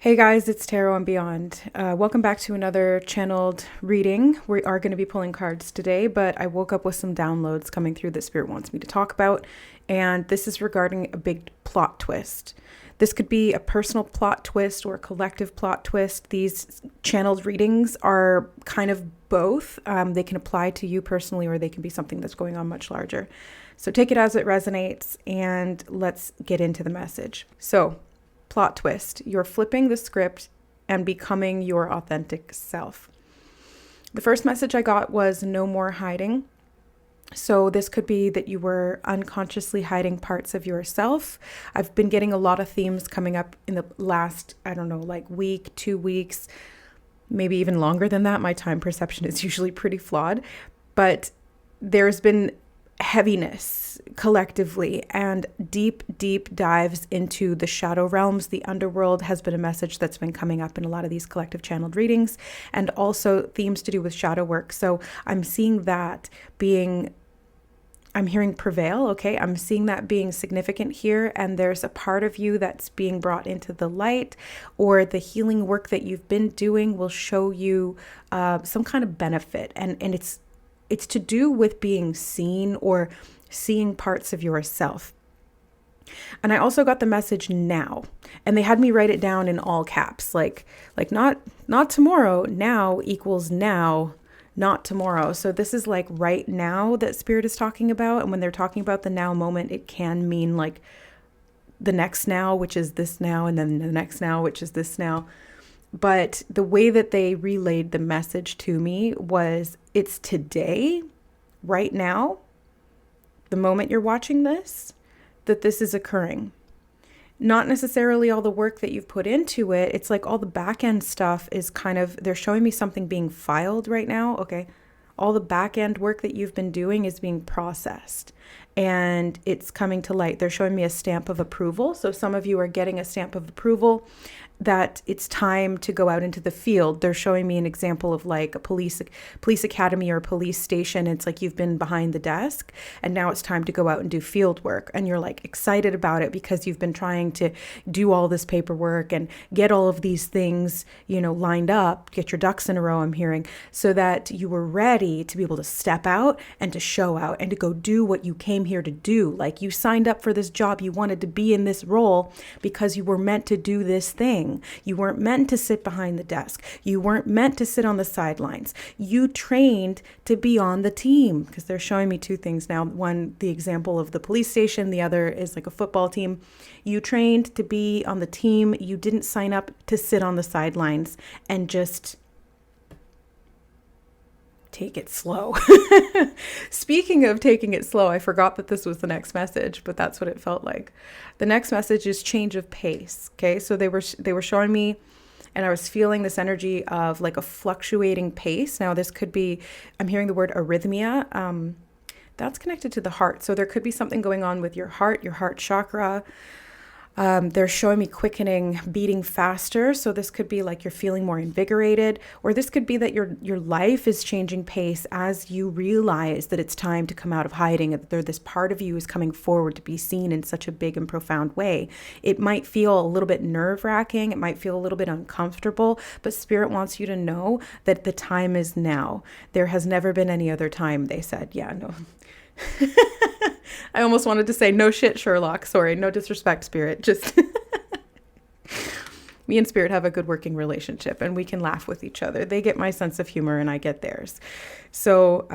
Hey guys, it's Tarot and Beyond. Welcome back to another channeled reading. We are going to be pulling cards today, but I woke up with some downloads coming through that Spirit wants me to talk about, and this is regarding a big plot twist. This could be a personal plot twist or a collective plot twist. These channeled readings are kind of both. They can apply to you personally, or they can be something that's going on much larger. So take it as it resonates, and let's get into the message. So, plot twist. You're flipping the script and becoming your authentic self. The first message I got was no more hiding. So this could be that you were unconsciously hiding parts of yourself. I've been getting a lot of themes coming up in the last, week, 2 weeks, maybe even longer than that. My time perception is usually pretty flawed, but there's been heaviness collectively and deep dives into the shadow realms. The underworld has been a message that's been coming up in a lot of these collective channeled readings, and also themes to do with shadow work. So I'm seeing that I'm hearing prevail. Okay. I'm seeing that being significant here. And there's a part of you that's being brought into the light, or the healing work that you've been doing will show you some kind of benefit. And it's to do with being seen or seeing parts of yourself. And I also got the message now, and they had me write it down in all caps, like not tomorrow, now equals now, not tomorrow. So this is like right now that Spirit is talking about. And when they're talking about the now moment, it can mean like the next now, which is this now, and then the next now, which is this now. But the way that they relayed the message to me was it's today, right now, the moment you're watching this, that this is occurring. Not necessarily all the work that you've put into it. It's like all the back end stuff is they're showing me something being filed right now. Okay. All the back end work that you've been doing is being processed and it's coming to light. They're showing me a stamp of approval. So some of you are getting a stamp of approval that it's time to go out into the field. They're showing me an example of like a police academy or a police station. It's like you've been behind the desk and now it's time to go out and do field work. And you're like excited about it because you've been trying to do all this paperwork and get all of these things, lined up, get your ducks in a row, I'm hearing, so that you were ready to be able to step out and to show out and to go do what you came here to do. Like you signed up for this job. You wanted to be in this role because you were meant to do this thing. You weren't meant to sit behind the desk. You weren't meant to sit on the sidelines. You trained to be on the team, because they're showing me two things now. One, the example of the police station. The other is like a football team. You trained to be on the team. You didn't sign up to sit on the sidelines and just take it slow. Speaking of taking it slow, I forgot that this was the next message, but that's what it felt like. The next message is change of pace. Okay. So they were showing me, and I was feeling this energy of like a fluctuating pace. Now this could be, I'm hearing the word arrhythmia. That's connected to the heart. So there could be something going on with your heart chakra. They're showing me quickening, beating faster. So this could be like you're feeling more invigorated, or this could be that your life is changing pace as you realize that it's time to come out of hiding, that this part of you is coming forward to be seen in such a big and profound way. It might feel a little bit nerve-wracking. It might feel a little bit uncomfortable, but Spirit wants you to know that the time is now. There has never been any other time, they said. Yeah, no. I almost wanted to say no shit, Sherlock. Sorry, no disrespect, Spirit. Just me and Spirit have a good working relationship and we can laugh with each other. They get my sense of humor and I get theirs. So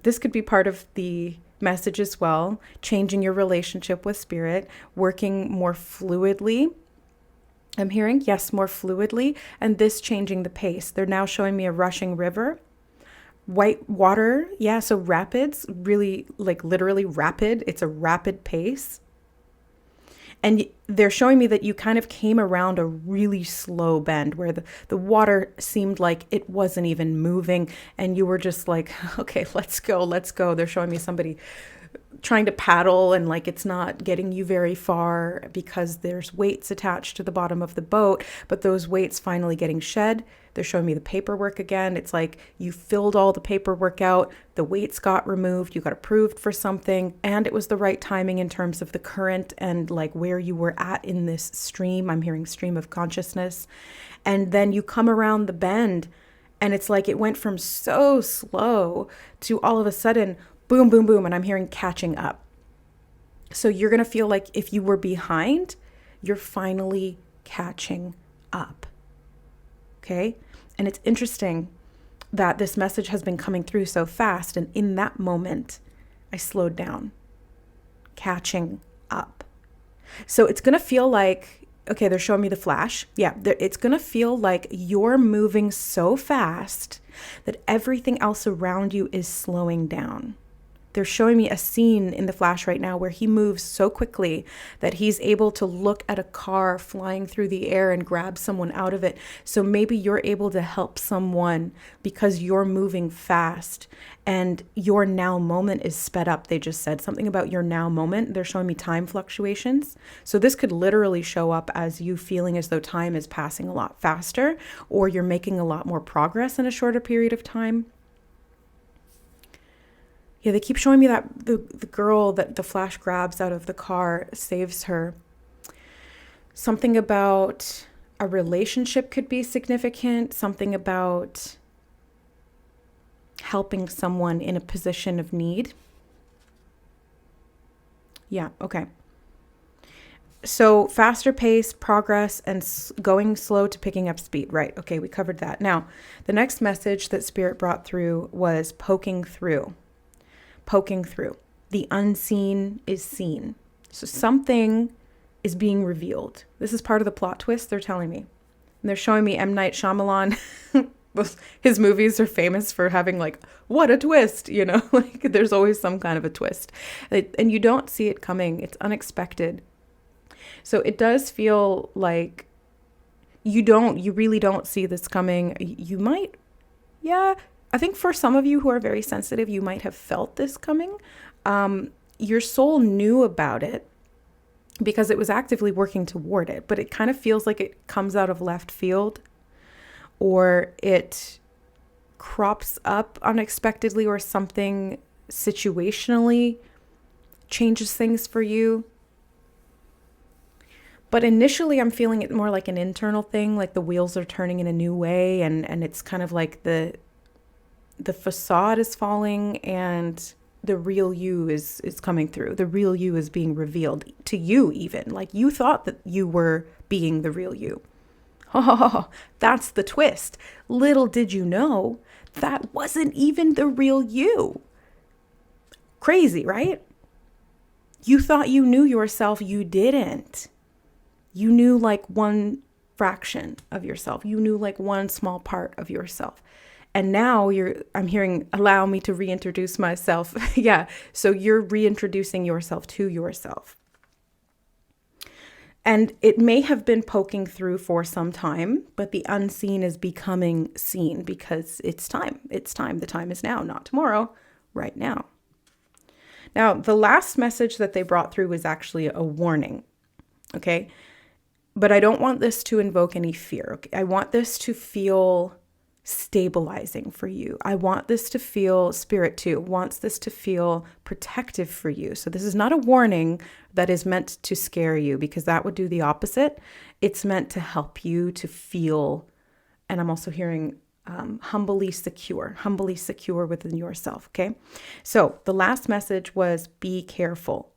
this could be part of the message as well. Changing your relationship with Spirit, working more fluidly. I'm hearing, yes, more fluidly. And this changing the pace. They're now showing me a rushing river. White water, yeah, so rapids, really like literally rapid. It's a rapid pace. And they're showing me that you kind of came around a really slow bend where the water seemed like it wasn't even moving. And you were just like, okay, let's go. They're showing me somebody trying to paddle and like it's not getting you very far because there's weights attached to the bottom of the boat, but those weights finally getting shed. They're showing me the paperwork again. It's like you filled all the paperwork out, the weights got removed, you got approved for something, and it was the right timing in terms of the current and like where you were at in this stream. I'm hearing stream of consciousness. And then you come around the bend and it's like it went from so slow to all of a sudden, boom, boom, boom. And I'm hearing catching up. So you're going to feel like if you were behind, you're finally catching up. Okay. And it's interesting that this message has been coming through so fast. And in that moment, I slowed down, catching up. So it's going to feel like, okay, they're showing me the flash. Yeah, it's going to feel like you're moving so fast that everything else around you is slowing down. They're showing me a scene in the flash right now where he moves so quickly that he's able to look at a car flying through the air and grab someone out of it. So maybe you're able to help someone because you're moving fast and your now moment is sped up. They just said something about your now moment. They're showing me time fluctuations. So this could literally show up as you feeling as though time is passing a lot faster, or you're making a lot more progress in a shorter period of time. Yeah, they keep showing me that the girl that the flash grabs out of the car saves her. Something about a relationship could be significant. Something about helping someone in a position of need. Yeah, okay. So faster pace, progress, and going slow to picking up speed. Right, okay, we covered that. Now, the next message that Spirit brought through was poking through. Poking through. The unseen is seen. So something is being revealed. This is part of the plot twist they're telling me. And they're showing me M. Night Shyamalan. His movies are famous for having like, what a twist, you know, like there's always some kind of a twist. And you don't see it coming. It's unexpected. So it does feel like you really don't see this coming. You might, yeah. I think for some of you who are very sensitive, you might have felt this coming. Your soul knew about it because it was actively working toward it, but it kind of feels like it comes out of left field, or it crops up unexpectedly, or something situationally changes things for you. But initially I'm feeling it more like an internal thing, like the wheels are turning in a new way, and it's kind of like the facade is falling and the real you is coming through. The real you is being revealed to you even. Like you thought that you were being the real you. Oh, that's the twist. Little did you know that wasn't even the real you. Crazy, right? You thought you knew yourself. You didn't. You knew like one fraction of yourself. You knew like one small part of yourself. And now I'm hearing, allow me to reintroduce myself. Yeah. So you're reintroducing yourself to yourself. And it may have been poking through for some time, but the unseen is becoming seen because it's time. It's time. The time is now, not tomorrow, right now. Now, the last message that they brought through was actually a warning. Okay. But I don't want this to invoke any fear. Okay? I want this to feel stabilizing for you. I want this to feel, Spirit too, wants this to feel protective for you. So this is not a warning that is meant to scare you, because that would do the opposite. It's meant to help you to feel, and I'm also hearing humbly secure within yourself. Okay. So the last message was be careful.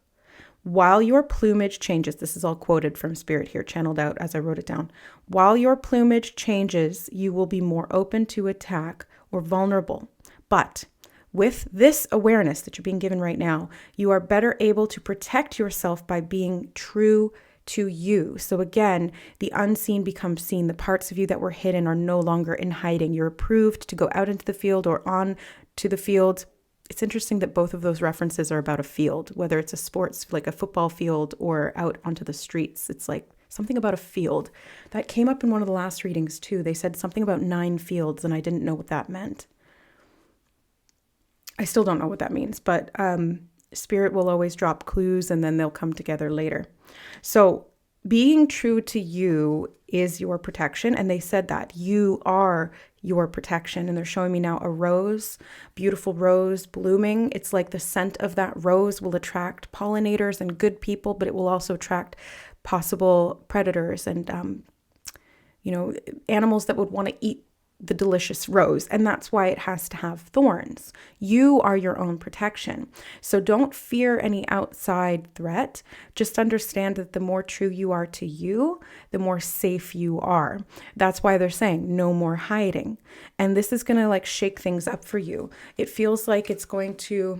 While your plumage changes, this is all quoted from Spirit here, channeled out as I wrote it down. While your plumage changes, you will be more open to attack or vulnerable. But with this awareness that you're being given right now, you are better able to protect yourself by being true to you. So again, the unseen becomes seen. The parts of you that were hidden are no longer in hiding. You're approved to go out into the field or on to the field. It's interesting that both of those references are about a field, whether it's a sports, like a football field, or out onto the streets. It's like something about a field. That came up in one of the last readings too. They said something about 9 fields, and I didn't know what that meant. I still don't know what that means, but Spirit will always drop clues and then they'll come together later. So being true to you is your protection. And they said that you are your protection. And they're showing me now a rose, beautiful rose blooming. It's like the scent of that rose will attract pollinators and good people, but it will also attract possible predators and, animals that would want to eat the delicious rose. And that's why it has to have thorns. You are your own protection. So don't fear any outside threat. Just understand that the more true you are to you, the more safe you are. That's why they're saying no more hiding. And this is going to like shake things up for you. It feels like it's going to,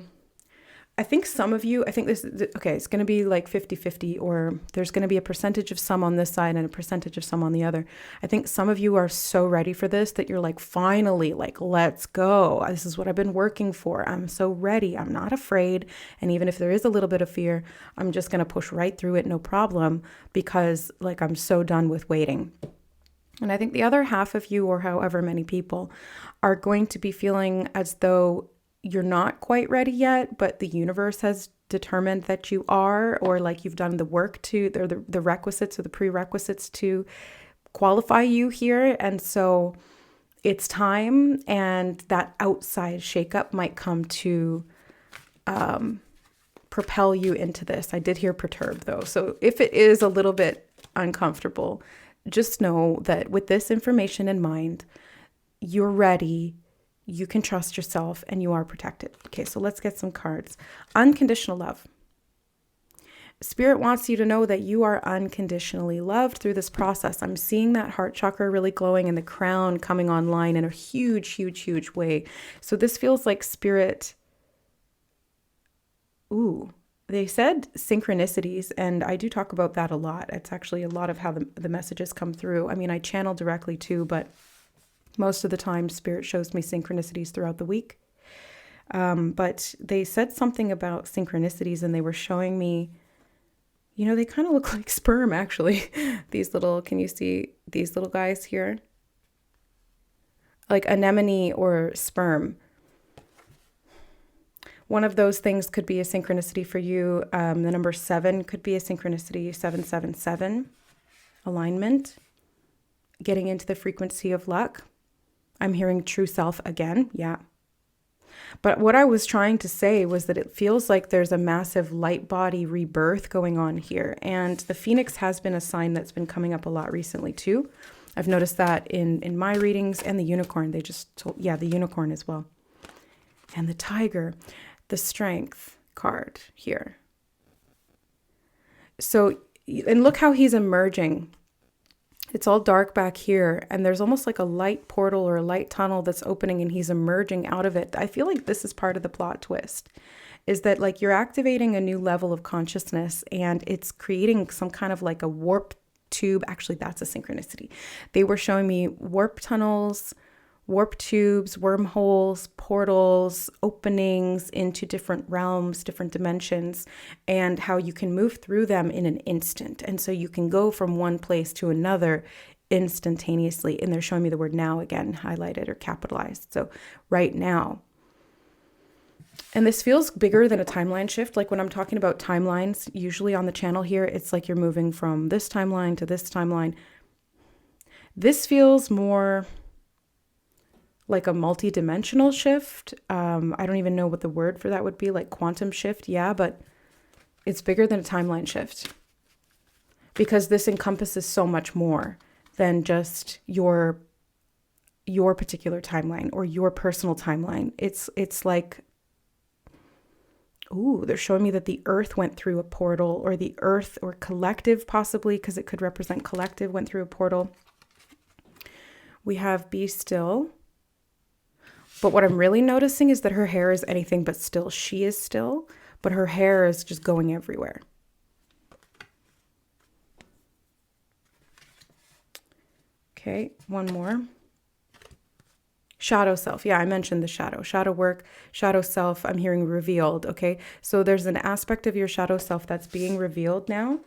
I think some of you, it's going to be like 50-50, or there's going to be a percentage of some on this side and a percentage of some on the other. I think some of you are so ready for this that you're like, finally, like, let's go. This is what I've been working for. I'm so ready. I'm not afraid. And even if there is a little bit of fear, I'm just going to push right through it. No problem. Because like, I'm so done with waiting. And I think the other half of you, or however many people, are going to be feeling as though you're not quite ready yet, but the universe has determined that you are, or like you've done the work to, or the requisites or the prerequisites to qualify you here. And so it's time, and that outside shakeup might come to propel you into this. I did hear perturb though. So if it is a little bit uncomfortable, just know that with this information in mind, you're ready. You can trust yourself and you are protected. Okay, so let's get some cards. Unconditional love. Spirit wants you to know that you are unconditionally loved through this process. I'm seeing that heart chakra really glowing and the crown coming online in a huge, huge, huge way. So this feels like Spirit. They said synchronicities, and I do talk about that a lot. It's actually a lot of how the messages come through. I mean, I channel directly too, but most of the time, Spirit shows me synchronicities throughout the week. But they said something about synchronicities, and they were showing me, they kind of look like sperm, actually. These little, can you see these little guys here? Like anemone or sperm. One of those things could be a synchronicity for you. The number 7 could be a synchronicity, 777. Alignment. Getting into the frequency of luck. I'm hearing true self again. Yeah. But what I was trying to say was that it feels like there's a massive light body rebirth going on here. And the Phoenix has been a sign that's been coming up a lot recently too. I've noticed that in my readings, and the unicorn. They just told, the unicorn as well. And the tiger, the strength card here. So, and look how he's emerging. It's all dark back here, and there's almost like a light portal or a light tunnel that's opening, and he's emerging out of it. I feel like this is part of the plot twist, is that like you're activating a new level of consciousness, and it's creating some kind of like a warp tube. Actually, that's a synchronicity. They were showing me warp tunnels, warp tubes, wormholes, portals, openings into different realms, different dimensions, and how you can move through them in an instant. And so you can go from one place to another instantaneously. And they're showing me the word now again, highlighted or capitalized. So right now. And this feels bigger than a timeline shift. Like when I'm talking about timelines, usually on the channel here, it's like you're moving from this timeline to this timeline. This feels more like a multi-dimensional shift. I don't even know what the word for that would be, like quantum shift. Yeah, but it's bigger than a timeline shift, because this encompasses so much more than just your particular timeline or your personal timeline. It's like, they're showing me that the earth went through a portal, or the earth or collective possibly, because it could represent collective, went through a portal. We have be still. But what I'm really noticing is that her hair is anything but still. She is still, but her hair is just going everywhere. Okay, one more. Shadow self. Yeah, I mentioned the shadow work, shadow self. I'm hearing revealed. Okay, so there's an aspect of your shadow self that's being revealed now.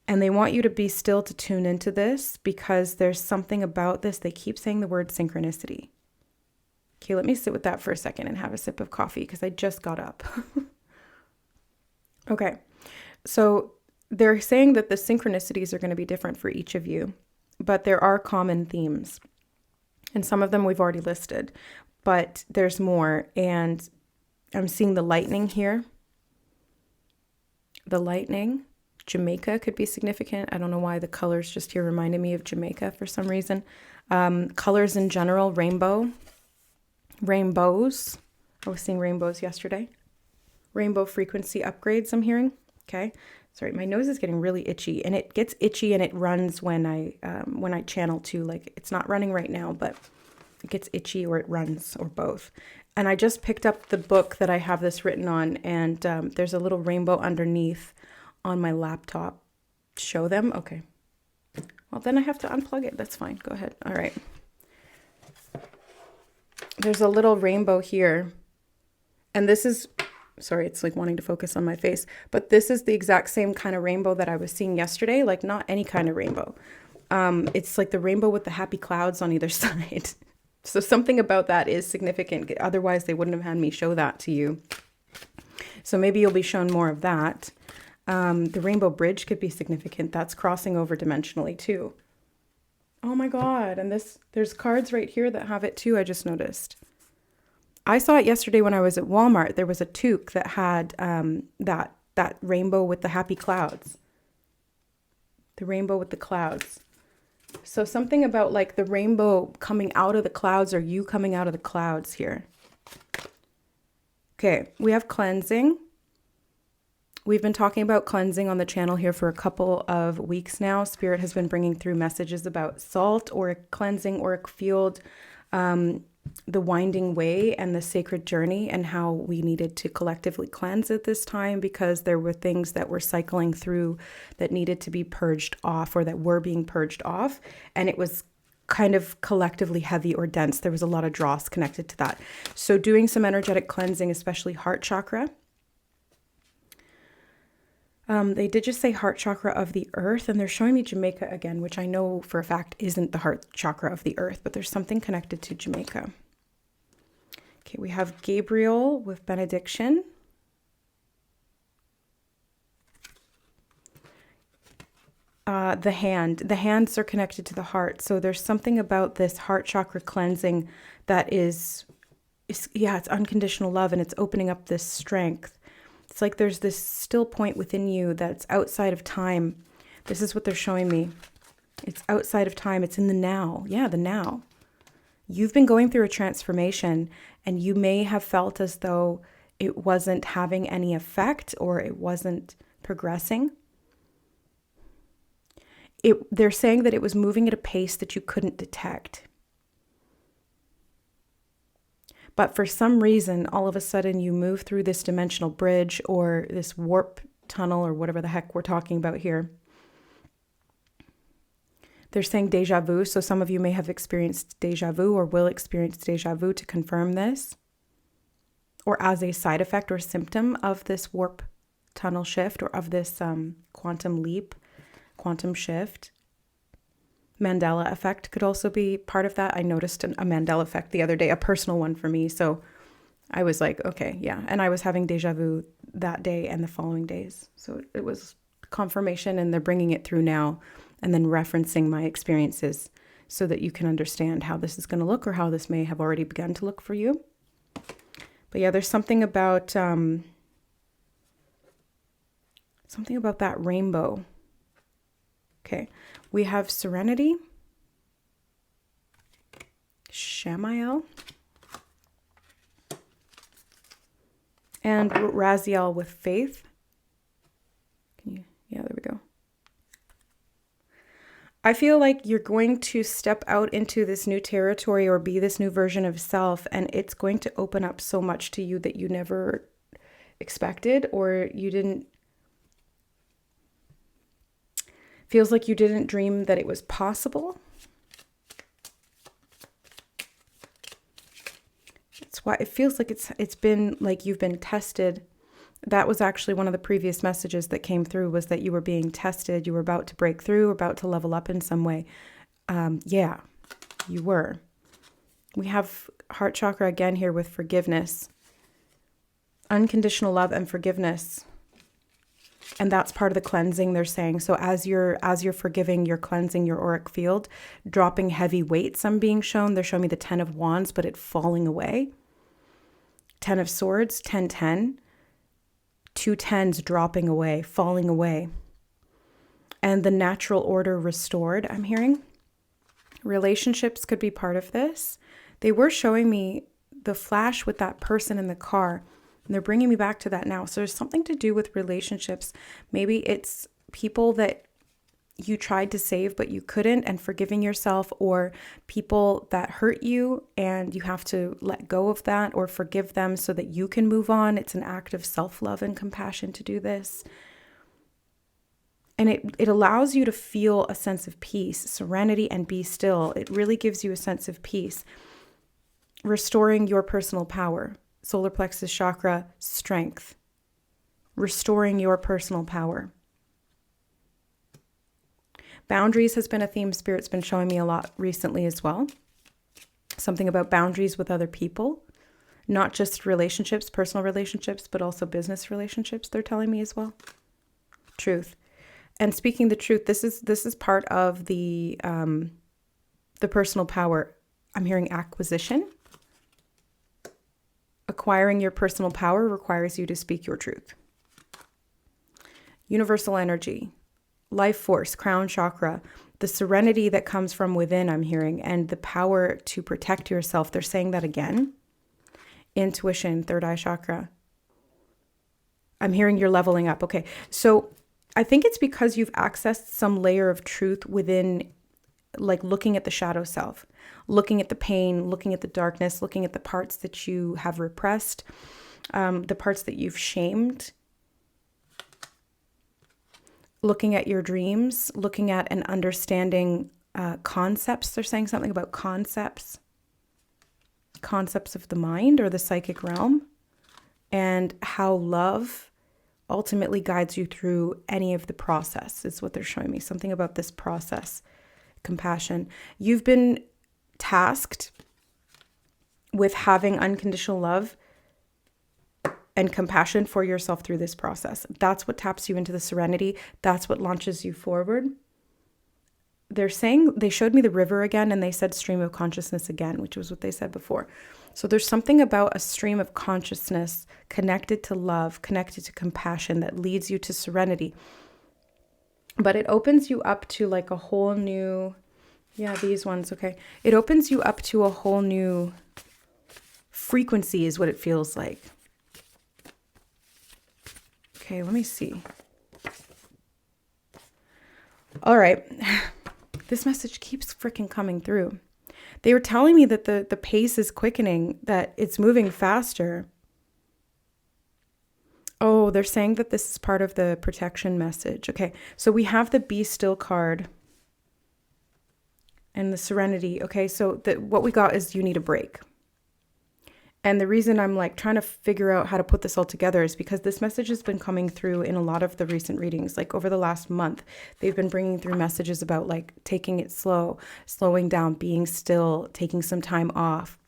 And they want you to be still to tune into this, because there's something about this. They keep saying the word synchronicity. Okay, let me sit with that for a second and have a sip of coffee because I just got up. Okay, so they're saying that the synchronicities are going to be different for each of you, but there are common themes. And some of them we've already listed, but there's more. And I'm seeing the lightning here. The lightning. Jamaica could be significant. I don't know why the colors just here reminded me of Jamaica for some reason. Colors in general, rainbow. Rainbows. I was seeing rainbows yesterday. Rainbow frequency upgrades I'm hearing. Okay. Sorry, my nose is getting really itchy, and it gets itchy and it runs when I channel too. Like, it's not running right now, but it gets itchy or it runs, or both. And I just picked up the book that I have this written on, and there's a little rainbow underneath on my laptop. Show them? Okay. Well, then I have to unplug it. That's fine. Go ahead. All right. There's a little rainbow here, and this is... Sorry, it's like wanting to focus on my face. But this is the exact same kind of rainbow that I was seeing yesterday. Like, not any kind of rainbow. It's like the rainbow with the happy clouds on either side. So something about that is significant. Otherwise, they wouldn't have had me show that to you. So maybe you'll be shown more of that. The rainbow bridge could be significant. That's crossing over dimensionally too. Oh my God. And there's cards right here that have it too, I just noticed. I saw it yesterday when I was at Walmart. There was a toque that had that rainbow with the happy clouds. The rainbow with the clouds. So something about like the rainbow coming out of the clouds, or you coming out of the clouds here. Okay, we have cleansing. We've been talking about cleansing on the channel here for a couple of weeks now. Spirit has been bringing through messages about salt, or cleansing, or field. The winding way and the sacred journey, and how we needed to collectively cleanse at this time because there were things that were cycling through that needed to be purged off, or that were being purged off. And it was kind of collectively heavy or dense. There was a lot of dross connected to that. So doing some energetic cleansing, especially heart chakra. They did just say heart chakra of the earth, and they're showing me Jamaica again, which I know for a fact isn't the heart chakra of the earth, but there's something connected to Jamaica. Okay, we have Gabriel with benediction. The hands are connected to the heart. So there's something about this heart chakra cleansing that is it's unconditional love, and it's opening up this strength. It's like there's this still point within you that's outside of time. This is what they're showing me. It's outside of time. It's in the now. Yeah, the now. You've been going through a transformation, and you may have felt as though it wasn't having any effect, or it wasn't progressing. They're saying that it was moving at a pace that you couldn't detect. But for some reason, all of a sudden you move through this dimensional bridge, or this warp tunnel, or whatever the heck we're talking about here. They're saying deja vu. So some of you may have experienced deja vu, or will experience deja vu to confirm this, or as a side effect or symptom of this warp tunnel shift, or of this quantum leap, quantum shift. Mandela effect could also be part of that. I noticed a Mandela effect the other day, a personal one for me. So I was like, okay, yeah. And I was having deja vu that day and the following days. So it was confirmation, and they're bringing it through now, and then referencing my experiences so that you can understand how this is going to look, or how this may have already begun to look for you. But yeah, there's something about that rainbow. Okay, we have Serenity, Shamael, and Raziel with Faith. Yeah, there we go. I feel like you're going to step out into this new territory, or be this new version of self, and it's going to open up so much to you that you never expected, or you didn't. Feels like you didn't dream that it was possible. That's why it feels like it's been like you've been tested. That was actually one of the previous messages that came through, was that you were being tested. You were about to break through, about to level up in some way. Yeah, you were. We have heart chakra again here with forgiveness. Unconditional love and forgiveness. And that's part of the cleansing, they're saying. So as you're forgiving, you're cleansing your auric field, dropping heavy weights. I'm being shown. They're showing me the 10 of Wands, but it falling away. 10 of Swords, 10, 10. 2 10s dropping away, falling away. And the natural order restored, I'm hearing. Relationships could be part of this. They were showing me the flash with that person in the car. And they're bringing me back to that now. So there's something to do with relationships. Maybe it's people that you tried to save, but you couldn't, and forgiving yourself, or people that hurt you and you have to let go of that or forgive them so that you can move on. It's an act of self-love and compassion to do this. And it allows you to feel a sense of peace, serenity, and be still. It really gives you a sense of peace. Restoring your personal power. Solar plexus chakra, strength. Restoring your personal power. Boundaries has been a theme Spirit's been showing me a lot recently as well. Something about boundaries with other people. Not just relationships, personal relationships, but also business relationships, they're telling me as well. Truth. And speaking the truth, this is part of the personal power. I'm hearing acquisition. Acquiring your personal power requires you to speak your truth. Universal energy, life force, crown chakra, the serenity that comes from within, I'm hearing, and the power to protect yourself. They're saying that again. Intuition, third eye chakra. I'm hearing you're leveling up. Okay, so I think it's because you've accessed some layer of truth within, like looking at the shadow self, looking at the pain, looking at the darkness, looking at the parts that you have repressed, the parts that you've shamed, looking at your dreams, looking at and understanding concepts. They're saying something about concepts of the mind or the psychic realm, and how love ultimately guides you through any of the process is what they're showing me. Something about this process. Compassion. You've been tasked with having unconditional love and compassion for yourself through this process. That's what taps you into the serenity. That's what launches you forward. They're saying, they showed me the river again, and they said stream of consciousness again, which was what they said before. So there's something about a stream of consciousness connected to love, connected to compassion, that leads you to serenity. But it opens you up to like a whole new, these ones, okay. It opens you up to a whole new frequency is what it feels like. Okay, let me see. All right. This message keeps freaking coming through. They were telling me that the pace is quickening, that it's moving faster. Oh, they're saying that this is part of the protection message. Okay, so we have the Be Still card and the Serenity. Okay, so what we got is you need a break. And the reason I'm like trying to figure out how to put this all together is because this message has been coming through in a lot of the recent readings. Like over the last month, they've been bringing through messages about like taking it slow, slowing down, being still, taking some time off.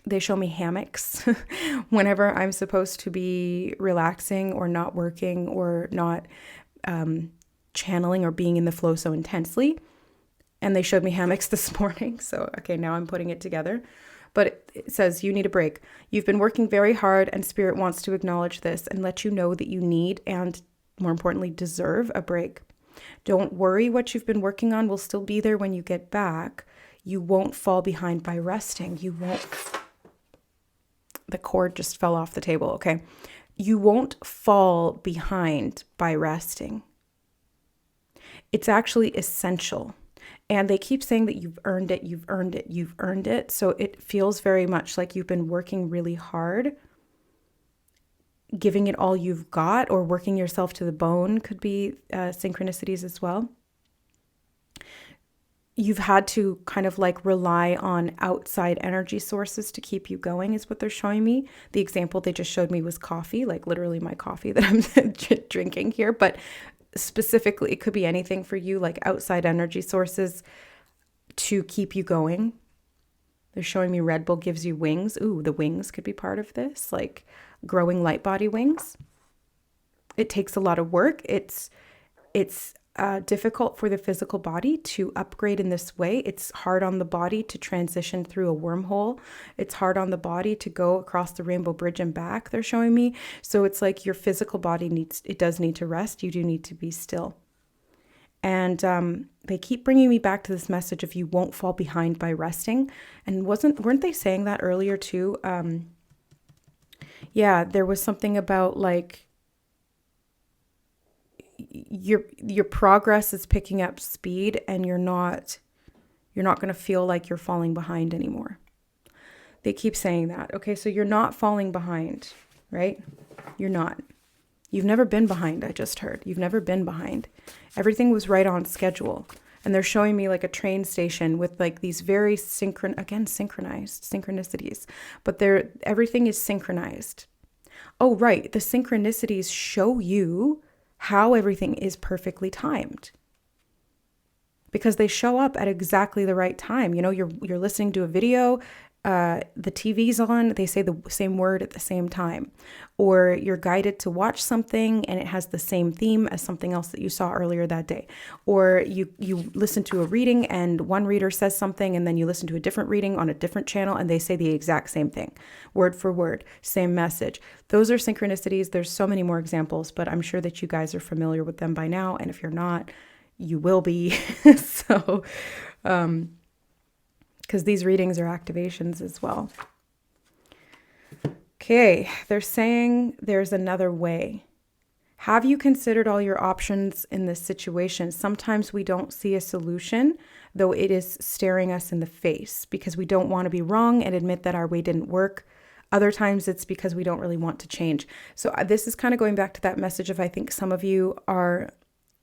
They show me hammocks whenever I'm supposed to be relaxing or not working or not channeling or being in the flow so intensely. And they showed me hammocks this morning. So, okay, now I'm putting it together. But it says you need a break. You've been working very hard, and Spirit wants to acknowledge this and let you know that you need, and more importantly, deserve a break. Don't worry, what you've been working on will still be there when you get back. You won't fall behind by resting. You won't. The cord just fell off the table. Okay. You won't fall behind by resting. It's actually essential. And they keep saying that you've earned it, you've earned it, you've earned it. So it feels very much like you've been working really hard, giving it all you've got, or working yourself to the bone could be synchronicities as well. You've had to kind of like rely on outside energy sources to keep you going is what they're showing me. The example they just showed me was coffee, like literally my coffee that I'm drinking here. But specifically, it could be anything for you, like outside energy sources to keep you going. They're showing me Red Bull gives you wings. Ooh, the wings could be part of this, like growing light body wings. It takes a lot of work. It's difficult for the physical body to upgrade in this way. It's hard on the body to transition through a wormhole. It's hard on the body to go across the rainbow bridge and back, they're showing me. So it's like your physical body does need to rest. You do need to be still. And they keep bringing me back to this message of you won't fall behind by resting. And weren't they saying that earlier too? Yeah, there was something about like your progress is picking up speed, and you're not going to feel like you're falling behind anymore. They keep saying that. Okay, so you're not falling behind, right? You're not. You've never been behind, I just heard. You've never been behind. Everything was right on schedule. And they're showing me like a train station with like these very synchronized synchronicities. But everything is synchronized. Oh, right. The synchronicities show you how everything is perfectly timed. Because they show up at exactly the right time. You know, you're listening to a video, the TV's on, they say the same word at the same time. Or you're guided to watch something and it has the same theme as something else that you saw earlier that day. Or you listen to a reading and one reader says something, and then you listen to a different reading on a different channel and they say the exact same thing, word for word, same message. Those are synchronicities. There's so many more examples, but I'm sure that you guys are familiar with them by now. And if you're not, you will be. So, because these readings are activations as well. Okay, they're saying there's another way. Have you considered all your options in this situation? Sometimes we don't see a solution, though it is staring us in the face because we don't want to be wrong and admit that our way didn't work. Other times it's because we don't really want to change. So this is kind of going back to that message of, I think some of you are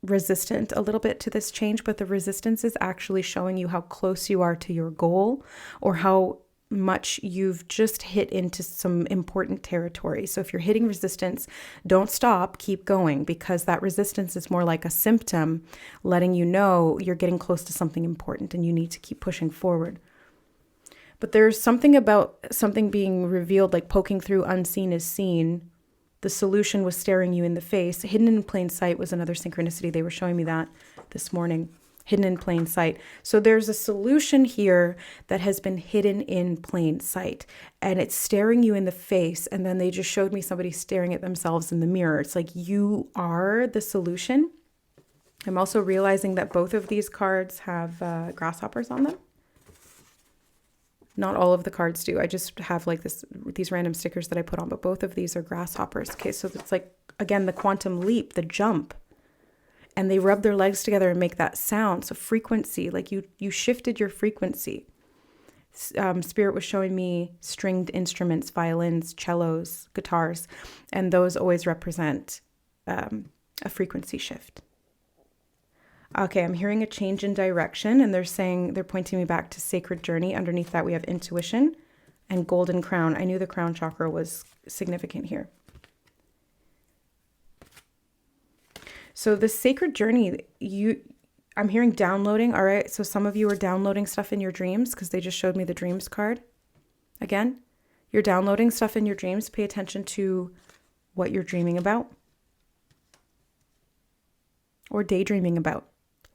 resistant a little bit to this change, but the resistance is actually showing you how close you are to your goal, or how much you've just hit into some important territory. So if you're hitting resistance, don't stop, keep going, because that resistance is more like a symptom letting you know you're getting close to something important and you need to keep pushing forward. But there's something about something being revealed, like poking through unseen is seen. The solution was staring you in the face. Hidden in plain sight was another synchronicity. They were showing me that this morning. Hidden in plain sight. So there's a solution here that has been hidden in plain sight, and it's staring you in the face. And then they just showed me somebody staring at themselves in the mirror. It's like you are the solution. I'm also realizing that both of these cards have grasshoppers on them. Not all of the cards do. I just have like these random stickers that I put on, but both of these are grasshoppers. Okay, so it's like, again, the quantum leap, the jump. And they rub their legs together and make that sound. So frequency, like you shifted your frequency. Spirit was showing me stringed instruments, violins, cellos, guitars, and those always represent a frequency shift. Okay, I'm hearing a change in direction, and they're pointing me back to sacred journey. Underneath that, we have intuition and golden crown. I knew the crown chakra was significant here. So the sacred journey, I'm hearing downloading. All right, so some of you are downloading stuff in your dreams because they just showed me the dreams card. Again, you're downloading stuff in your dreams. Pay attention to what you're dreaming about or daydreaming about.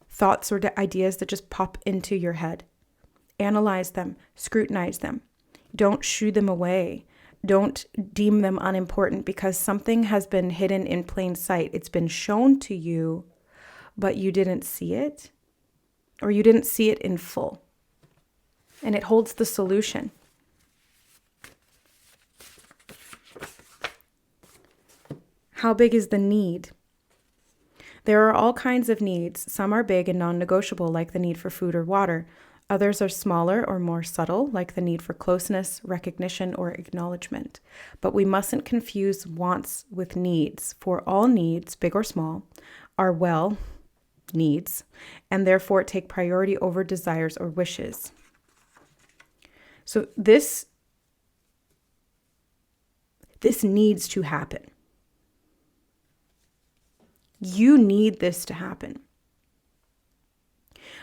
Thoughts or ideas that just pop into your head. Analyze them, scrutinize them. Don't shoo them away. Don't deem them unimportant because something has been hidden in plain sight. It's been shown to you, but you didn't see it, or you didn't see it in full. And it holds the solution. How big is the need? There are all kinds of needs. Some are big and non-negotiable, like the need for food or water. Others are smaller or more subtle, like the need for closeness, recognition, or acknowledgement. But we mustn't confuse wants with needs, for all needs, big or small, are needs, and therefore take priority over desires or wishes. So this needs to happen. You need this to happen.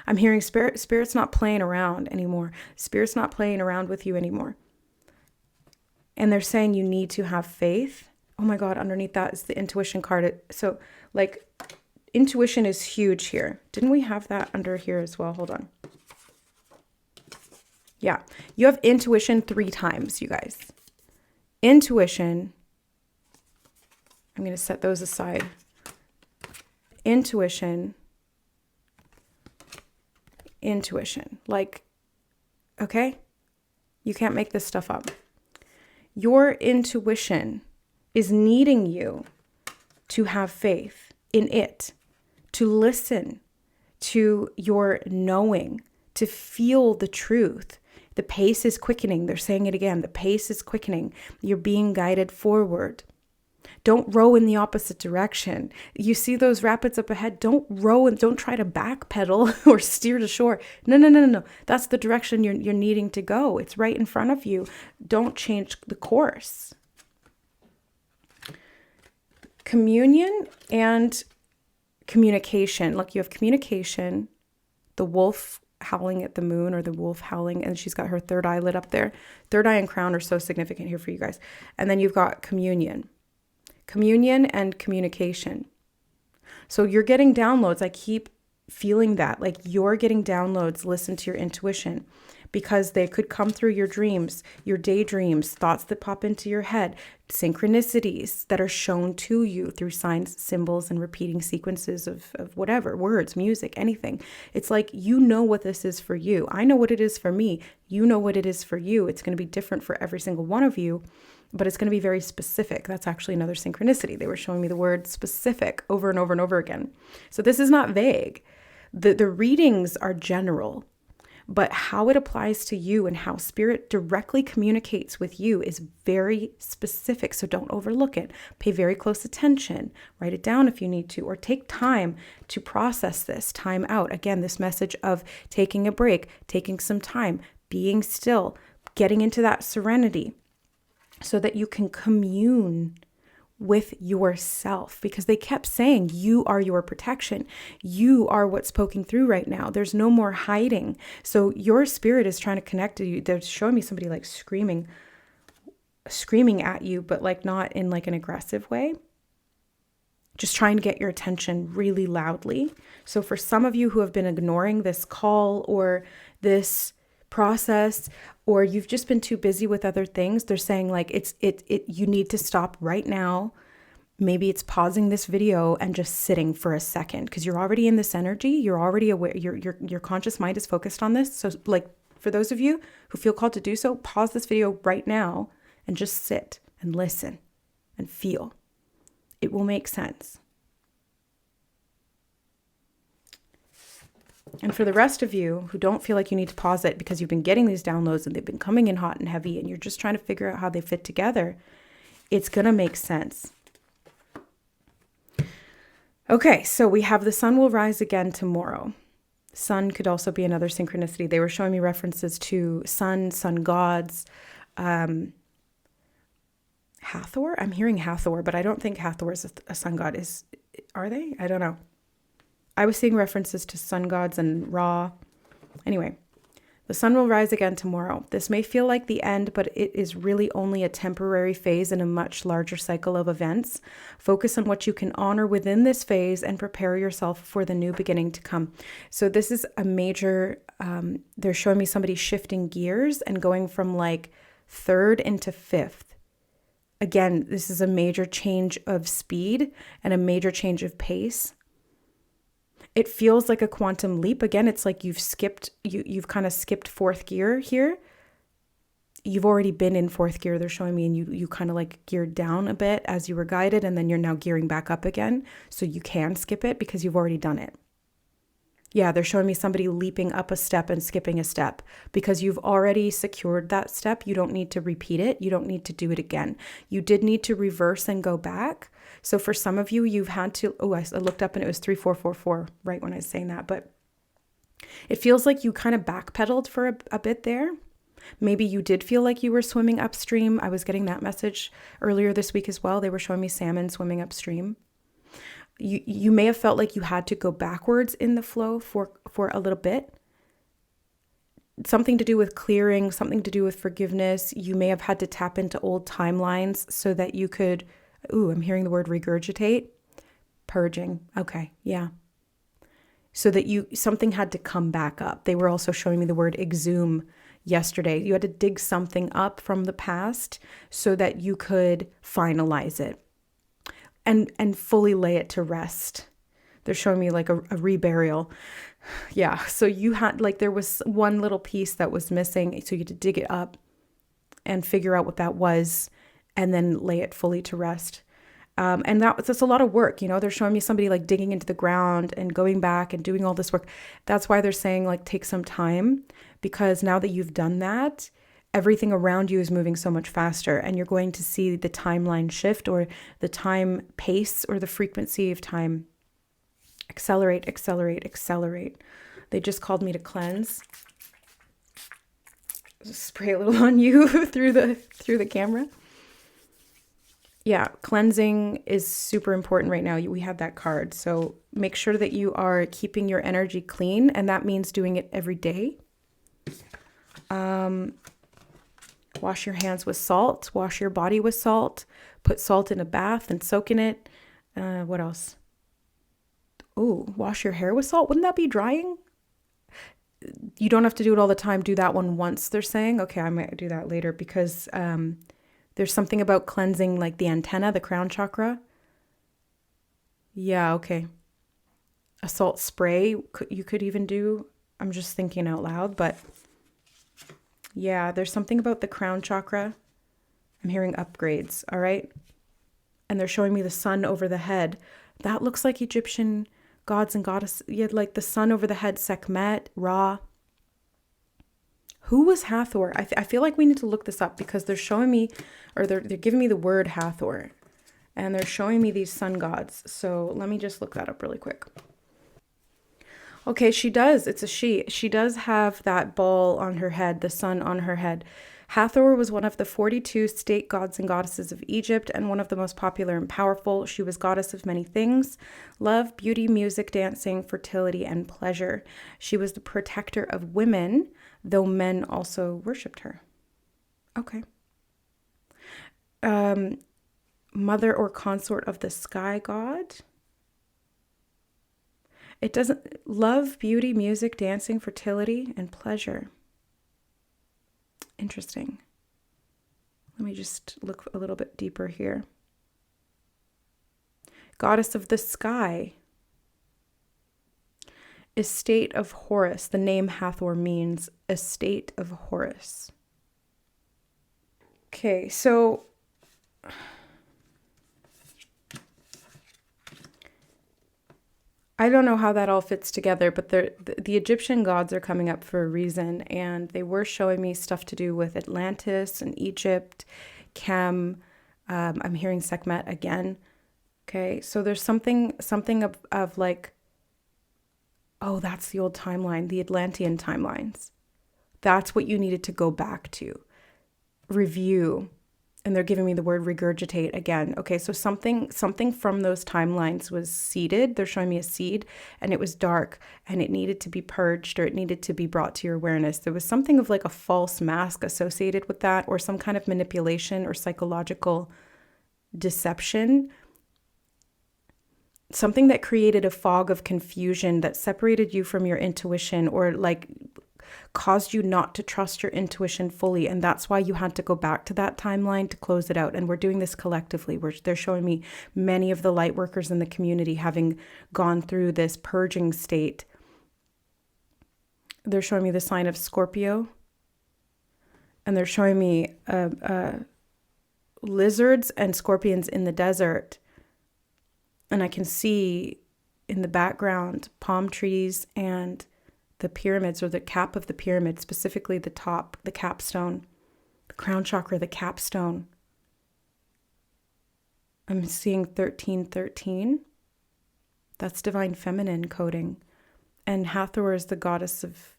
I'm hearing spirit's not playing around anymore. Spirit's not playing around with you anymore. And they're saying you need to have faith. Oh my God, underneath that is the intuition card. So like intuition is huge here. Didn't we have that under here as well? Hold on. Yeah, you have intuition 3 times, you guys. Intuition. I'm going to set those aside. Intuition. Like, okay? You can't make this stuff up. Your intuition is needing you to have faith in it, to listen to your knowing, to feel the truth. The pace is quickening. They're saying it again. The pace is quickening. You're being guided forward. Don't row in the opposite direction. You see those rapids up ahead? Don't row and don't try to backpedal or steer to shore. No. That's the direction you're needing to go. It's right in front of you. Don't change the course. Communion and communication. Look, you have communication, the wolf howling at the moon, or the wolf howling, and she's got her third eye lit up there. Third eye and crown are so significant here for you guys. And then you've got communion and communication. So you're getting downloads. I keep feeling that, like you're getting downloads. Listen to your intuition, because they could come through your dreams, your daydreams, thoughts that pop into your head, synchronicities that are shown to you through signs, symbols, and repeating sequences of whatever, words, music, anything. It's like, you know what this is for you. I know what it is for me. You know what it is for you. It's going to be different for every single one of you, but it's going to be very specific. That's actually another synchronicity. They were showing me the word specific over and over and over again. So this is not vague. The readings are general, but how it applies to you and how spirit directly communicates with you is very specific. So don't overlook it. Pay very close attention. Write it down if you need to, or take time to process this. Time out. Again, this message of taking a break, taking some time, being still, getting into that serenity so that you can commune with yourself, because they kept saying you are your protection. You are what's poking through right now. There's no more hiding. So your spirit is trying to connect to you. They're showing me somebody like screaming at you, but like not in like an aggressive way. Just trying to get your attention really loudly. So for some of you who have been ignoring this call or this process, or you've just been too busy with other things, they're saying like you need to stop right now. Maybe it's pausing this video and just sitting for a second, because you're already in this energy. You're already aware. Your conscious mind is focused on this. So like for those of you who feel called to do so, pause this video right now and just sit and listen and feel. It will make sense. And for the rest of you who don't feel like you need to pause it because you've been getting these downloads and they've been coming in hot and heavy and you're just trying to figure out how they fit together, it's going to make sense. Okay, so we have the sun will rise again tomorrow. Sun could also be another synchronicity. They were showing me references to sun gods, Hathor. I'm hearing Hathor, but I don't think Hathor is a sun god. Are they? I don't know. I was seeing references to sun gods and Ra. Anyway, the sun will rise again tomorrow. This may feel like the end, but it is really only a temporary phase in a much larger cycle of events. Focus on what you can honor within this phase and prepare yourself for the new beginning to come. So this is a major, they're showing me somebody shifting gears and going from like 3rd into 5th. Again, this is a major change of speed and a major change of pace. It feels like a quantum leap. Again, it's like you've kind of skipped 4th gear here. You've already been in 4th gear, they're showing me, and you kind of like geared down a bit as you were guided, and then you're now gearing back up again. So you can skip it because you've already done it. Yeah, they're showing me somebody leaping up a step and skipping a step because you've already secured that step. You don't need to repeat it. You don't need to do it again. You did need to reverse and go back. So for some of you, you've had to, I looked up and it was 3444 right when I was saying that, but it feels like you kind of backpedaled for a bit there. Maybe you did feel like you were swimming upstream. I was getting that message earlier this week as well. They were showing me salmon swimming upstream. you may have felt like you had to go backwards in the flow for a little bit. Something to do with clearing, something to do with forgiveness. You may have had to tap into old timelines so that you could, I'm hearing the word regurgitate, purging. Okay, yeah. So that something had to come back up. They were also showing me the word exhume yesterday. You had to dig something up from the past so that you could finalize it and fully lay it to rest. They're showing me like a reburial. Yeah. So you had like, there was one little piece that was missing. So you had to dig it up and figure out what that was and then lay it fully to rest. And that's a lot of work. They're showing me somebody like digging into the ground and going back and doing all this work. That's why they're saying like, take some time, because now that you've done that, everything around you is moving so much faster, and you're going to see the timeline shift, or the time pace, or the frequency of time accelerate, accelerate, accelerate. They just called me to cleanse. Just spray a little on you through the camera. Yeah, cleansing is super important right now. We have that card. So make sure that you are keeping your energy clean, and that means doing it every day. Wash your hands with salt. Wash your body with salt. Put salt in a bath and soak in it. What else? Oh, wash your hair with salt. Wouldn't that be drying? You don't have to do it all the time. Do that one once, they're saying. Okay, I might do that later, because there's something about cleansing like the antenna, the crown chakra. Yeah, okay. A salt spray you could even do. I'm just thinking out loud, but yeah, there's something about the crown chakra. I'm hearing upgrades, all right? And they're showing me the sun over the head. That looks like Egyptian gods and goddesses. You had like the sun over the head, Sekhmet, Ra. Who was Hathor? I feel like we need to look this up, because they're showing me, or they're giving me the word Hathor, and they're showing me these sun gods. So let me just look that up really quick. Okay, she does. It's a she. She does have that ball on her head, the sun on her head. Hathor was one of the 42 state gods and goddesses of Egypt, and one of the most popular and powerful. She was goddess of many things: love, beauty, music, dancing, fertility, and pleasure. She was the protector of women, though men also worshipped her. Okay. Mother or consort of the sky god. It doesn't, love, beauty, music, dancing, fertility, and pleasure. Interesting. Let me just look a little bit deeper here. Goddess of the sky. Estate of Horus. The name Hathor means estate of Horus. Okay, so I don't know how that all fits together, but the Egyptian gods are coming up for a reason, and they were showing me stuff to do with Atlantis and Egypt, Chem. I'm hearing Sekhmet again. Okay, so there's something of like, oh, that's the old timeline, the Atlantean timelines. That's what you needed to go back to, review. And they're giving me the word regurgitate again. Okay, so something from those timelines was seeded. They're showing me a seed, and it was dark, and it needed to be purged, or it needed to be brought to your awareness. There was something of like a false mask associated with that, or some kind of manipulation or psychological deception. Something that created a fog of confusion that separated you from your intuition, or like caused you not to trust your intuition fully. And that's why you had to go back to that timeline to close it out. And we're doing this collectively. They're showing me many of the light workers in the community having gone through this purging state. They're showing me the sign of Scorpio. And they're showing me lizards and scorpions in the desert. And I can see in the background palm trees and the pyramids, or the cap of the pyramid, specifically the top, the capstone, the crown chakra, the capstone. I'm seeing 1313. That's divine feminine coding. And Hathor is the goddess of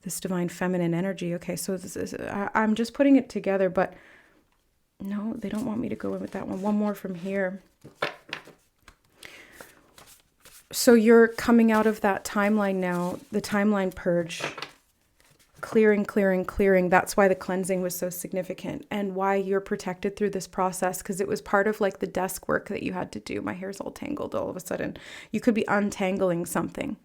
this divine feminine energy. Okay, so this is, I'm just putting it together, but no, they don't want me to go in with that one. One more from here. So you're coming out of that timeline now, the timeline purge, clearing, clearing, clearing. That's why the cleansing was so significant and why you're protected through this process, because it was part of like the desk work that you had to do. My hair's all tangled all of a sudden. You could be untangling something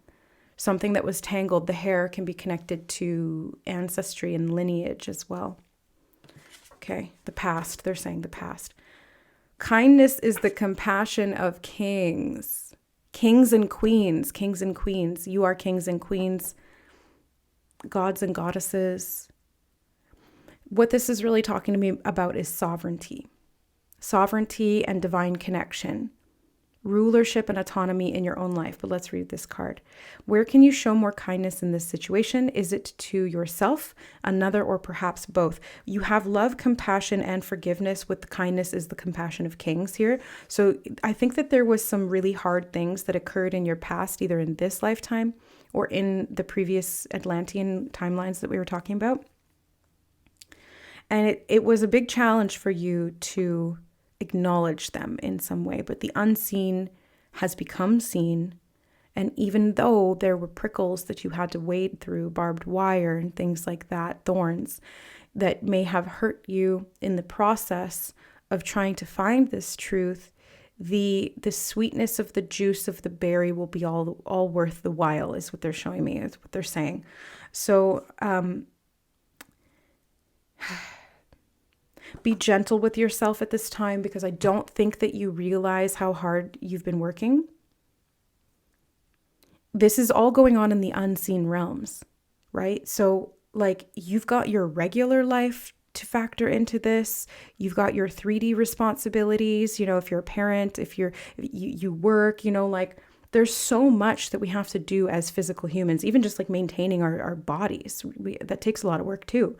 that was tangled. The hair can be connected to ancestry and lineage as well. Okay, the past, they're saying the past. Kindness is the compassion of kings. Kings and queens, kings and queens. You are kings and queens, gods and goddesses. What this is really talking to me about is sovereignty. Sovereignty and divine connection. Rulership and autonomy in your own life. But let's read this card. Where can you show more kindness in this situation? Is it to yourself, another, or perhaps both? You have love, compassion, and forgiveness, with the kindness is the compassion of kings here. So I think that there was some really hard things that occurred in your past, either in this lifetime or in the previous Atlantean timelines that we were talking about. And it was a big challenge for you to acknowledge them in some way, but the unseen has become seen. And even though there were prickles that you had to wade through, barbed wire and things like that, thorns that may have hurt you in the process of trying to find this truth, the sweetness of the juice of the berry will be all worth the while, is what they're showing me, is what they're saying. So be gentle with yourself at this time, because I don't think that you realize how hard you've been working. This is all going on in the unseen realms, right? So like, you've got your regular life to factor into this. You've got your 3D responsibilities, if you're a parent, if you work, like there's so much that we have to do as physical humans, even just like maintaining our bodies. That takes a lot of work too.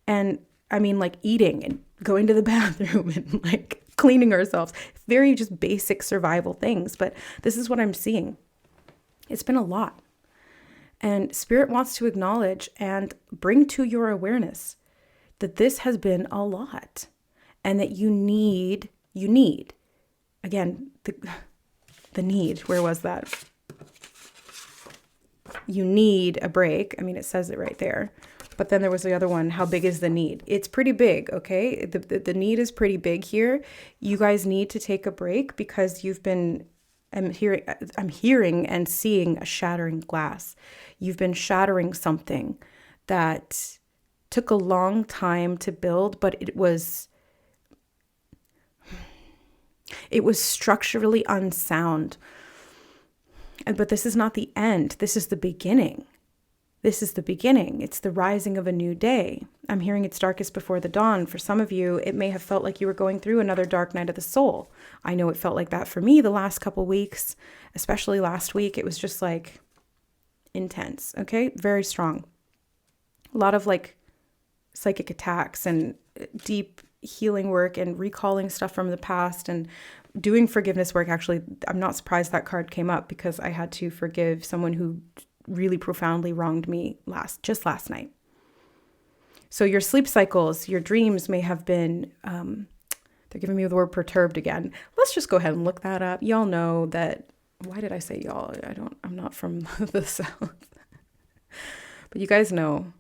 And I mean, like eating and going to the bathroom and like cleaning ourselves, very just basic survival things. But this is what I'm seeing. It's been a lot. And Spirit wants to acknowledge and bring to your awareness that this has been a lot, and that you need, again, the need, where was that? You need a break. I mean, it says it right there. But then there was the other one. How big is the need? It's pretty big, okay? The need is pretty big here. You guys need to take a break, because you've been, I'm hearing and seeing a shattering glass. You've been shattering something that took a long time to build, but it was structurally unsound. But this is not the end. This is the beginning. This is the beginning. It's the rising of a new day. I'm hearing it's darkest before the dawn. For some of you, it may have felt like you were going through another dark night of the soul. I know it felt like that for me the last couple weeks, especially last week. It was just like intense, okay? Very strong. A lot of like psychic attacks and deep healing work and recalling stuff from the past and doing forgiveness work. Actually, I'm not surprised that card came up, because I had to forgive someone who really profoundly wronged me just last night. So your sleep cycles, your dreams may have been, they're giving me the word perturbed again. Let's just go ahead and look that up. Y'all know that, why did I say y'all? I'm not from the South. But you guys know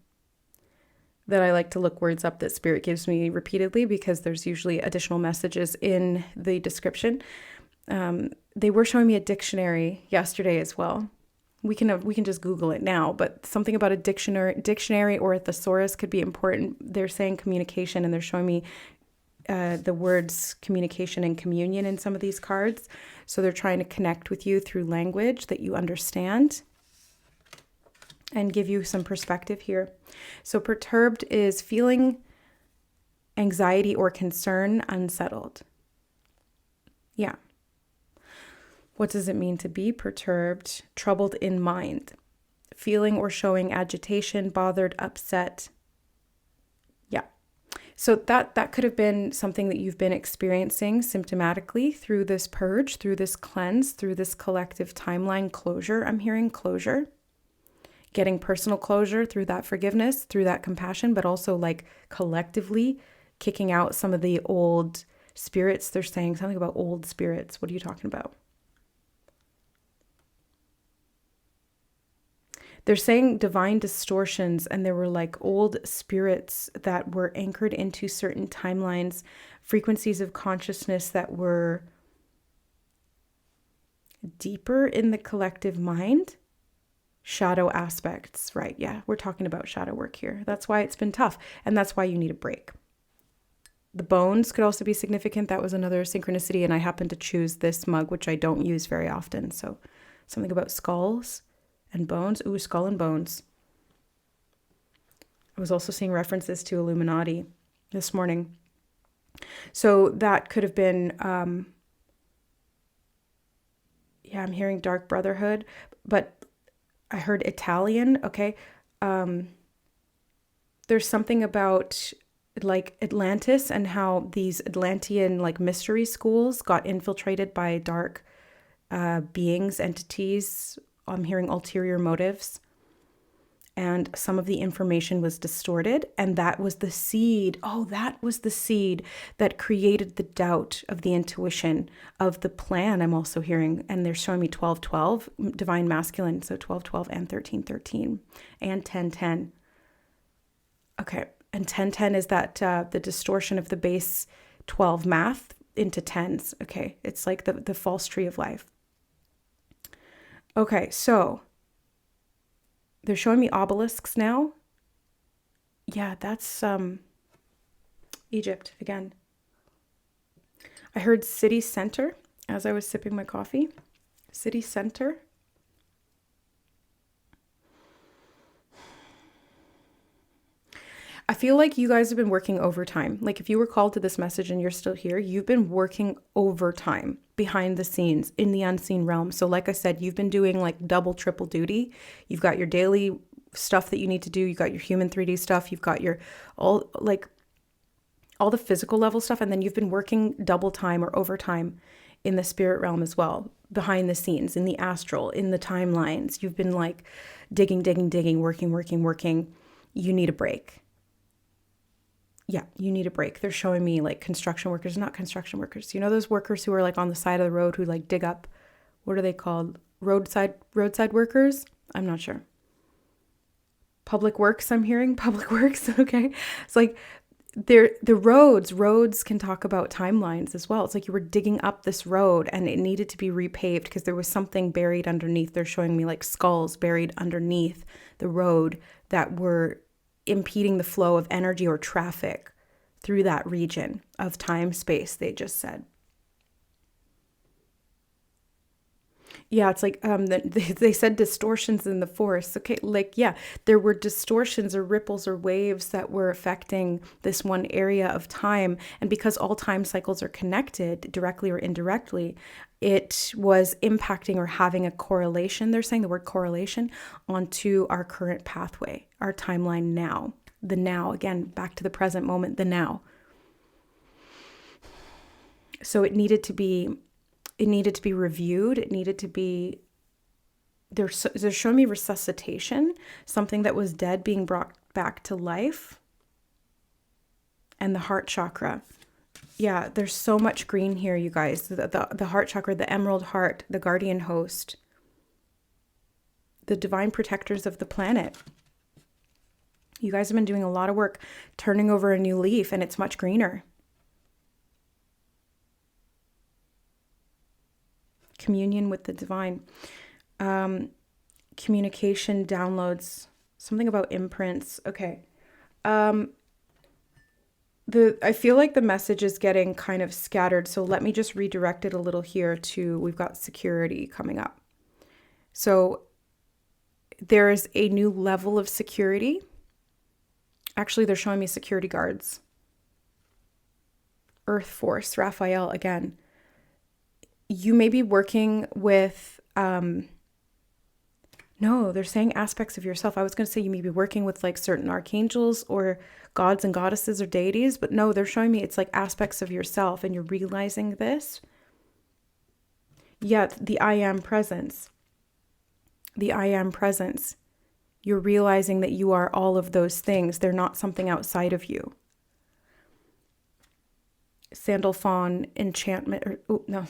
that I like to look words up that Spirit gives me repeatedly, because there's usually additional messages in the description. They were showing me a dictionary yesterday as well. We can just Google it now, but something about a dictionary or a thesaurus could be important. They're saying communication, and they're showing me the words communication and communion in some of these cards. So they're trying to connect with you through language that you understand and give you some perspective here. So perturbed is feeling anxiety or concern, unsettled. Yeah. What does it mean to be perturbed? Troubled in mind. Feeling or showing agitation, bothered, upset. Yeah. So that could have been something that you've been experiencing symptomatically through this purge, through this cleanse, through this collective timeline closure. I'm hearing closure. Getting personal closure through that forgiveness, through that compassion, but also like collectively kicking out some of the old spirits. They're saying something about old spirits. What are you talking about? They're saying divine distortions, and there were like old spirits that were anchored into certain timelines, frequencies of consciousness that were deeper in the collective mind. Shadow aspects, right? Yeah, we're talking about shadow work here. That's why it's been tough, and that's why you need a break. The bones could also be significant. That was another synchronicity, and I happened to choose this mug, which I don't use very often. So something about skulls and bones. Ooh, skull and bones. I was also seeing references to Illuminati this morning. So that could have been, yeah, I'm hearing Dark Brotherhood, but I heard Italian. Okay. There's something about like Atlantis and how these Atlantean like mystery schools got infiltrated by dark beings, entities. I'm hearing ulterior motives, and some of the information was distorted, and that was the seed. Oh, that was the seed that created the doubt of the intuition of the plan. I'm also hearing, and they're showing me 1212, divine masculine, so 1212 and 1313 and 1010. Okay, and 1010 is that the distortion of the base 12 math into tens. Okay, it's like the false tree of life. Okay, so they're showing me obelisks now. Yeah, that's Egypt again. I heard city center as I was sipping my coffee. City center. I feel like you guys have been working overtime. Like if you were called to this message and you're still here, you've been working overtime behind the scenes in the unseen realm. So like I said, you've been doing like double, triple duty. You've got your daily stuff that you need to do. You've got your human 3D stuff. You've got your all the physical level stuff. And then you've been working double time or overtime in the spirit realm as well, behind the scenes, in the astral, in the timelines. You've been like digging, working. You need a break. Yeah, you need a break. They're showing me like construction workers, not construction workers. You know those workers who are like on the side of the road who like dig up, what are they called? Roadside workers? I'm not sure. Public works, I'm hearing. Public works, okay. It's like the roads can talk about timelines as well. It's like you were digging up this road and it needed to be repaved because there was something buried underneath. They're showing me like skulls buried underneath the road that were impeding the flow of energy or traffic through that region of time space, they just said. Yeah, it's like they said distortions in the force. Okay, like, yeah, there were distortions or ripples or waves that were affecting this one area of time. And because all time cycles are connected directly or indirectly, it was impacting or having a correlation. They're saying the word correlation onto our current pathway, our timeline now. The now, again, back to the present moment, the now. So it needed to be reviewed. It needed to be, they're showing me resuscitation, something that was dead being brought back to life. And the heart chakra. Yeah, there's so much green here, you guys. The heart chakra, the emerald heart, the guardian host, the divine protectors of the planet. You guys have been doing a lot of work turning over a new leaf, and it's much greener. Communion with the divine. Communication, downloads, something about imprints. Okay. I feel like the message is getting kind of scattered, so let me just redirect it a little here to, we've got security coming up. So there is a new level of security. Actually, they're showing me security guards. Earth Force, Raphael, again. You may be working with, no, they're saying aspects of yourself. I was going to say you may be working with like certain archangels or gods and goddesses or deities, but no, they're showing me it's like aspects of yourself and you're realizing this. Yeah, the I am presence. The I am presence. You're realizing that you are all of those things. They're not something outside of you. Sandalphon enchantment.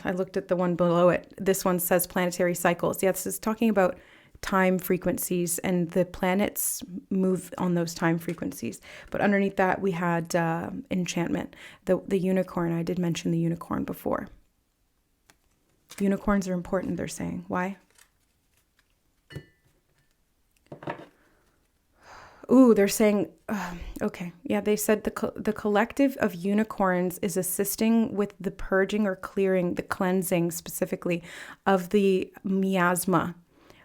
I looked at the one below it. This one says planetary cycles. Yeah, this is talking about time frequencies, and the planets move on those time frequencies. But underneath that, we had enchantment, the unicorn. I did mention the unicorn before. Unicorns are important, they're saying. Why? Ooh, they're saying, okay. Yeah, they said the collective of unicorns is assisting with the purging or clearing, the cleansing specifically, of the miasma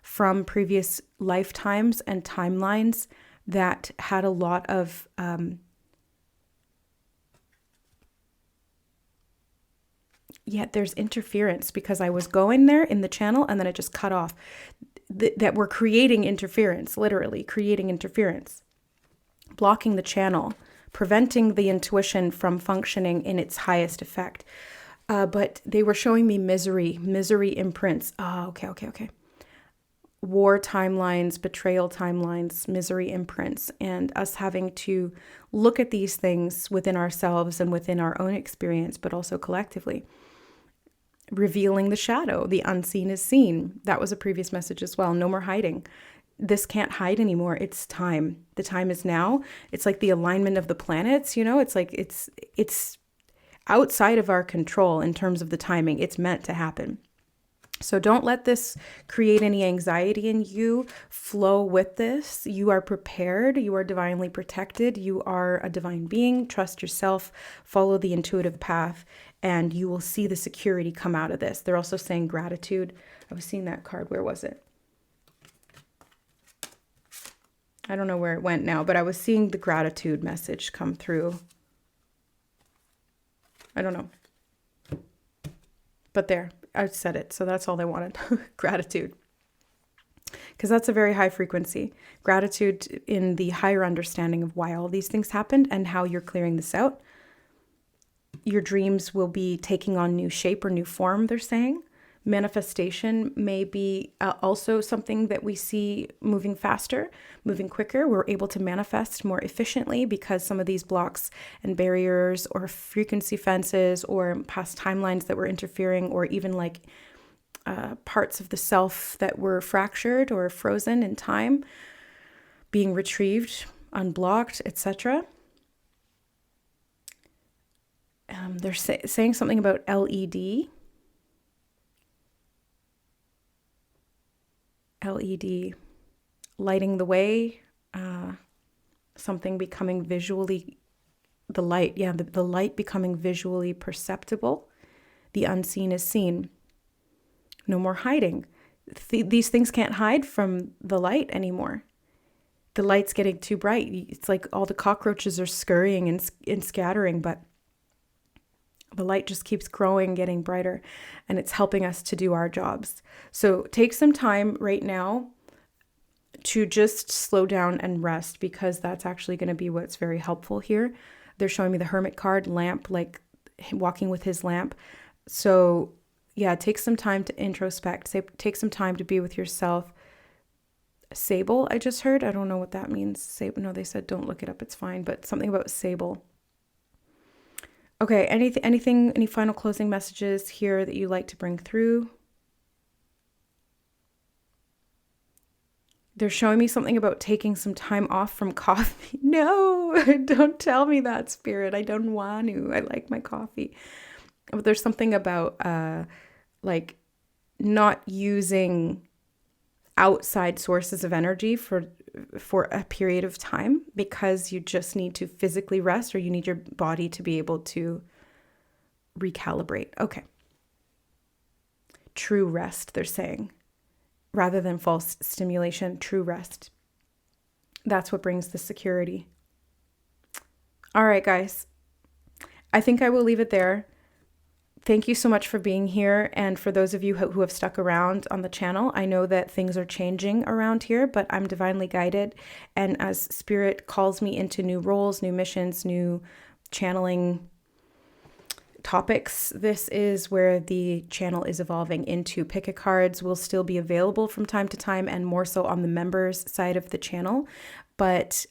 from previous lifetimes and timelines that had a lot of yet there's interference, because I was going there in the channel and then it just cut off. That we're creating interference, literally creating interference, blocking the channel, preventing the intuition from functioning in its highest effect. But they were showing me misery imprints. Oh, okay. War timelines, betrayal timelines, misery imprints, and us having to look at these things within ourselves and within our own experience, but also collectively. Revealing the shadow, the unseen is seen. That was a previous message as well. No more hiding. This can't hide anymore. It's time. The time is now. It's like the alignment of the planets, it's like it's outside of our control in terms of the timing. It's meant to happen. So don't let this create any anxiety in you. Flow with this. You are prepared. You are divinely protected. You are a divine being. Trust yourself. Follow the intuitive path, and you will see the security come out of this. They're also saying gratitude. I was seeing that card. Where was it? I don't know where it went now, but I was seeing the gratitude message come through. I don't know. But there, I said it. So that's all they wanted. Gratitude. Because that's a very high frequency. Gratitude in the higher understanding of why all these things happened and how you're clearing this out. Your dreams will be taking on new shape or new form, they're saying. Manifestation may be also something that we see moving faster, moving quicker. We're able to manifest more efficiently because some of these blocks and barriers or frequency fences or past timelines that were interfering, or even like parts of the self that were fractured or frozen in time, being retrieved, unblocked, etc. They're saying something about LED. LED, lighting the way, something becoming visually, the light, the light becoming visually perceptible. The unseen is seen. No more hiding. These things can't hide from the light anymore. The light's getting too bright. It's like all the cockroaches are scurrying and scattering, but the light just keeps growing, getting brighter, and it's helping us to do our jobs. So take some time right now to just slow down and rest, because that's actually going to be what's very helpful here. They're showing me the Hermit card, lamp, like walking with his lamp. So yeah, take some time to introspect. Take some time to be with yourself. Sable, I just heard. I don't know what that means. Sable. No, they said don't look it up. It's fine. But something about sable. Okay, any final closing messages here that you like to bring through? They're showing me something about taking some time off from coffee. No, don't tell me that, Spirit. I don't want to. I like my coffee. But there's something about like not using outside sources of energy for a period of time, because you just need to physically rest, or you need your body to be able to recalibrate. Okay. True rest, they're saying, rather than false stimulation. True rest. That's what brings the security. All right, guys. I think I will leave it there. Thank you so much for being here. And for those of you who have stuck around on the channel, I know that things are changing around here, but I'm divinely guided. And as Spirit calls me into new roles, new missions, new channeling topics, this is where the channel is evolving into. Pick a cards will still be available from time to time, and more so on the members side of the channel. But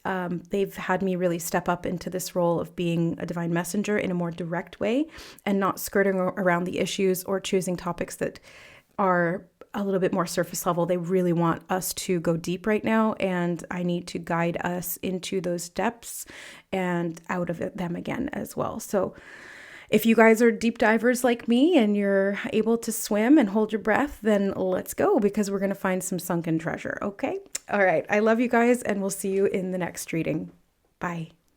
they've had me really step up into this role of being a divine messenger in a more direct way, and not skirting around the issues or choosing topics that are a little bit more surface level. They really want us to go deep right now, and I need to guide us into those depths and out of them again as well. So if you guys are deep divers like me and you're able to swim and hold your breath, then let's go, because we're going to find some sunken treasure. Okay. All right. I love you guys, and we'll see you in the next reading. Bye.